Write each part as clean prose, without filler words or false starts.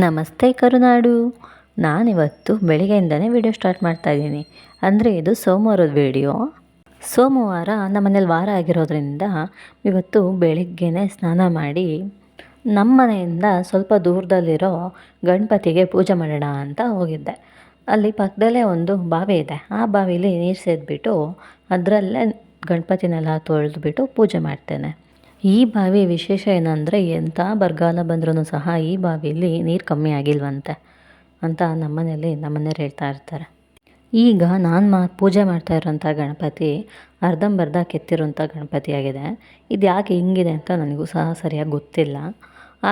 ನಮಸ್ತೆ ಕರುನಾಡು. ನಾನಿವತ್ತು ಬೆಳಿಗ್ಗೆಯಿಂದನೇ video start ಮಾಡ್ತಾಯಿದ್ದೀನಿ. ಅಂದರೆ ಇದು ಸೋಮವಾರದ ವಿಡಿಯೋ. ಸೋಮವಾರ ನಮ್ಮನೇಲಿ ವಾರ ಆಗಿರೋದ್ರಿಂದ ಇವತ್ತು ಬೆಳಿಗ್ಗೆನೇ ಸ್ನಾನ ಮಾಡಿ ನಮ್ಮ ಮನೆಯಿಂದ ಸ್ವಲ್ಪ ದೂರದಲ್ಲಿರೋ ಗಣಪತಿಗೆ ಪೂಜೆ ಮಾಡೋಣ ಅಂತ ಹೋಗಿದ್ದೆ. ಅಲ್ಲಿ ಪಕ್ಕದಲ್ಲೇ ಒಂದು ಬಾವಿ ಇದೆ. ಆ ಬಾವಿಲಿ ನೀರು ಸೇದ್ಬಿಟ್ಟು ಅದರಲ್ಲೇ ಗಣಪತಿನೆಲ್ಲ ತೊಳೆದ್ಬಿಟ್ಟು ಪೂಜೆ ಮಾಡ್ತೇನೆ. ಈ ಬಾವಿ ವಿಶೇಷ ಏನಂದರೆ ಎಂಥ ಬರಗಾಲ ಬಂದ್ರೂ ಸಹ ಈ ಬಾವಿಯಲ್ಲಿ ನೀರು ಕಮ್ಮಿ ಆಗಿಲ್ವಂತೆ ಅಂತ ನಮ್ಮನೆಯವ್ರು ಹೇಳ್ತಾ ಇರ್ತಾರೆ. ಈಗ ನಾನು ಪೂಜೆ ಮಾಡ್ತಾ ಇರೋಂಥ ಗಣಪತಿ ಅರ್ಧಂಬರ್ಧ ಕೆತ್ತಿರೋಂಥ ಗಣಪತಿ ಆಗಿದೆ. ಇದು ಯಾಕೆ ಹಿಂಗಿದೆ ಅಂತ ನನಗೂ ಸಹ ಸರಿಯಾಗಿ ಗೊತ್ತಿಲ್ಲ.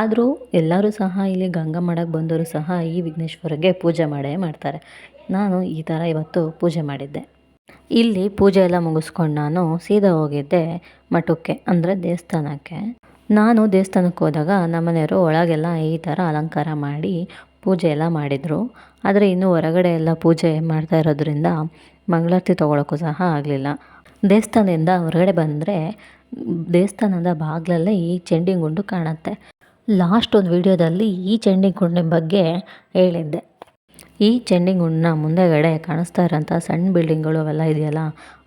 ಆದರೂ ಎಲ್ಲರೂ ಸಹ ಇಲ್ಲಿ ಗಂಗಾ ಮಾಡೋಕ್ಕೆ ಬಂದವರು ಸಹ ಈ ವಿಘ್ನೇಶ್ವರಗೆ ಪೂಜೆ ಮಾಡೇ ಮಾಡ್ತಾರೆ. ನಾನು ಈ ಥರ ಇವತ್ತು ಪೂಜೆ ಮಾಡಿದ್ದೆ. ಇಲ್ಲಿ ಪೂಜೆ ಎಲ್ಲ ಮುಗಿಸ್ಕೊಂಡು ನಾನು ಸೀದಾ ಹೋಗಿದ್ದೆ ಮಠಕ್ಕೆ, ಅಂದರೆ ದೇವಸ್ಥಾನಕ್ಕೆ. ನಾನು ದೇವಸ್ಥಾನಕ್ಕೆ ಹೋದಾಗ ನಮ್ಮನೆಯವರು ಒಳಗೆಲ್ಲ ಈ ಥರ ಅಲಂಕಾರ ಮಾಡಿ ಪೂಜೆ ಎಲ್ಲ ಮಾಡಿದರು. ಆದರೆ ಇನ್ನೂ ಹೊರಗಡೆ ಎಲ್ಲ ಪೂಜೆ ಮಾಡ್ತಾ ಇರೋದ್ರಿಂದ ಮಂಗಳಾರತಿ ತೊಗೊಳಕ್ಕೂ ಸಹ ಆಗಲಿಲ್ಲ. ದೇವಸ್ಥಾನದಿಂದ ಹೊರಗಡೆ ಬಂದರೆ ದೇವಸ್ಥಾನದ ಬಾಗಿಲಲ್ಲೇ ಈ ಚೆಂಡಿನ ಗುಂಡು ಕಾಣುತ್ತೆ. ಲಾಸ್ಟ್ ಒಂದು ವಿಡಿಯೋದಲ್ಲಿ ಈ ಚೆಂಡಿನ ಗುಂಡಿನ ಬಗ್ಗೆ ಹೇಳಿದ್ದೆ. ಈ ಚೆಂಡಿನ ಗುಂಡನ್ನ ಮುಂದೆಗಡೆ ಕಾಣಿಸ್ತಾ ಇರೋಂಥ ಸಣ್ಣ ಬಿಲ್ಡಿಂಗ್ಗಳು ಅವೆಲ್ಲ ಇದೆಯಲ್ಲ,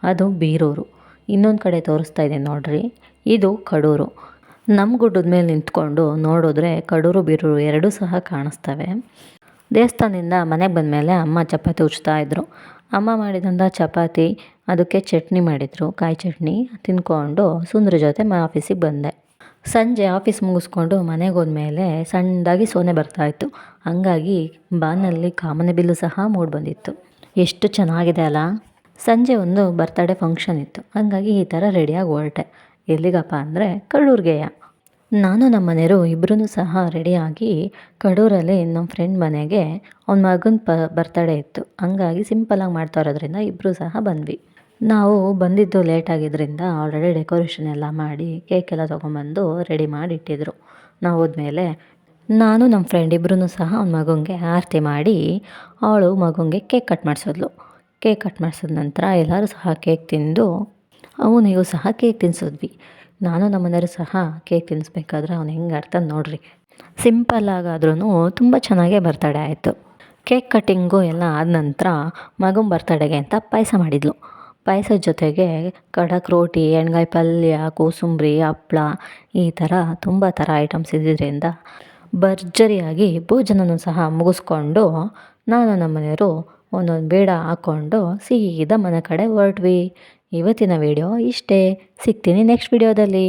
ಅದು ಬೀರೂರು. ಇನ್ನೊಂದು ಕಡೆ ತೋರಿಸ್ತಾ ಇದ್ದೀನಿ ನೋಡಿರಿ, ಇದು ಕಡೂರು. ನಮ್ಮ ಗುಡ್ಡದ ಮೇಲೆ ನಿಂತ್ಕೊಂಡು ನೋಡಿದ್ರೆ ಕಡೂರು ಬೀರೂರು ಎರಡೂ ಸಹ ಕಾಣಿಸ್ತವೆ. ದೇವಸ್ಥಾನದಿಂದ ಮನೆಗೆ ಬಂದಮೇಲೆ ಅಮ್ಮ ಚಪಾತಿ ಉಜ್ತಾಯಿದ್ರು. ಅಮ್ಮ ಮಾಡಿದಂಥ ಚಪಾತಿ ಅದಕ್ಕೆ ಚಟ್ನಿ ಮಾಡಿದರು, ಕಾಯಿ ಚಟ್ನಿ ತಿಂದ್ಕೊಂಡು ಸುಂದ್ರ ಜೊತೆ ಆಫೀಸಿಗೆ ಬಂದೆ. ಸಂಜೆ ಆಫೀಸ್ ಮುಗಿಸ್ಕೊಂಡು ಮನೆಗೆ ಹೋದ್ಮೇಲೆ ಸಣ್ಣದಾಗಿ ಸೋನೆ ಬರ್ತಾಯಿತ್ತು. ಹಂಗಾಗಿ ಬಾನಲ್ಲಿ ಕಾಮನ ಬಿಲ್ಲು ಸಹ ಮೂಡಿಬಂದಿತ್ತು. ಎಷ್ಟು ಚೆನ್ನಾಗಿದೆ ಅಲ್ಲ. ಸಂಜೆ ಒಂದು ಬರ್ತಡೇ ಫಂಕ್ಷನ್ ಇತ್ತು, ಹಂಗಾಗಿ ಈ ಥರ ರೆಡಿಯಾಗಿ ಹೊರಟೆ. ಎಲ್ಲಿಗಪ್ಪ ಅಂದರೆ ಕಡೂರಿಗೆಯ. ನಾನು ನಮ್ಮ ಮನೆಯವರು ಇಬ್ಬರೂ ಸಹ ರೆಡಿಯಾಗಿ ಕಡೂರಲ್ಲಿ ನಮ್ಮ ಫ್ರೆಂಡ್ ಮನೆಗೆ ಅವ್ನ ಮಗನ ಬರ್ತಡೇ ಇತ್ತು. ಹಂಗಾಗಿ ಸಿಂಪಲಾಗಿ ಮಾಡ್ತಾ ಇರೋದ್ರಿಂದ ಇಬ್ಬರೂ ಸಹ ಬಂದ್ವಿ. ನಾವು ಬಂದಿದ್ದು ಲೇಟಾಗಿದ್ದರಿಂದ ಆಲ್ರೆಡಿ ಡೆಕೋರೇಷನ್ ಎಲ್ಲ ಮಾಡಿ ಕೇಕೆಲ್ಲ ತೊಗೊಂಬಂದು ರೆಡಿ ಮಾಡಿ ಇಟ್ಟಿದ್ರು. ನಾವು ಹೋದ್ಮೇಲೆ ನಾನು ನಮ್ಮ ಫ್ರೆಂಡ್ ಇಬ್ಬರೂ ಸಹ ಅವ್ನ ಮಗನಿಗೆ ಆರತಿ ಮಾಡಿ ಅವಳು ಮಗನಿಗೆ ಕೇಕ್ ಕಟ್ ಮಾಡಿಸಿದ್ಲು. ಕೇಕ್ ಕಟ್ ಮಾಡಿಸಿದ ನಂತರ ಎಲ್ಲರೂ ಸಹ ಕೇಕ್ ತಿಂದು ಅವನಿಗೂ ಸಹ ಕೇಕ್ ತಿನ್ನಿಸಿದ್ವಿ. ನಾನು ನಮ್ಮ ಮನೆಯವರು ಸಹ ಕೇಕ್ ತಿನ್ನಿಸ್ಬೇಕಾದ್ರೆ ಅವ್ನು ಹೆಂಗೆ ಆಡ್ತಾನೆ ನೋಡಿರಿ. ಸಿಂಪಲ್ಲಾಗಾದ್ರೂ ತುಂಬ ಚೆನ್ನಾಗೇ ಬರ್ತಡೇ ಆಯಿತು. ಕೇಕ್ ಕಟ್ಟಿಂಗು ಎಲ್ಲ ಆದ ನಂತರ ಮಗನ ಬರ್ತಡೆಗೆ ಅಂತ ಪಾಯಸ ಮಾಡಿದ್ಲು. ಪಾಯಸದ ಜೊತೆಗೆ ಕಡಕ್ ರೋಟಿ, ಎಣ್ಗಾಯಿ ಪಲ್ಯ, ಕೋಸಂಬರಿ, ಹಪ್ಳ ಈ ಥರ ತುಂಬ ಥರ ಐಟಮ್ಸ್ ಇದ್ದಿದ್ದರಿಂದ ಭರ್ಜರಿಯಾಗಿ ಭೋಜನನೂ ಸಹ ಮುಗಿಸ್ಕೊಂಡು ನಾನು ನಮ್ಮ ಮನೆಯವರು ಒಂದೊಂದು ಬೇಡ ಹಾಕ್ಕೊಂಡು ಸೀದಾ ಮನೆ ಕಡೆ ಹೊರಟ್ವಿ. ಇವತ್ತಿನ ವಿಡಿಯೋ ಇಷ್ಟೇ. ಸಿಗ್ತೀನಿ ನೆಕ್ಸ್ಟ್ ವಿಡಿಯೋದಲ್ಲಿ.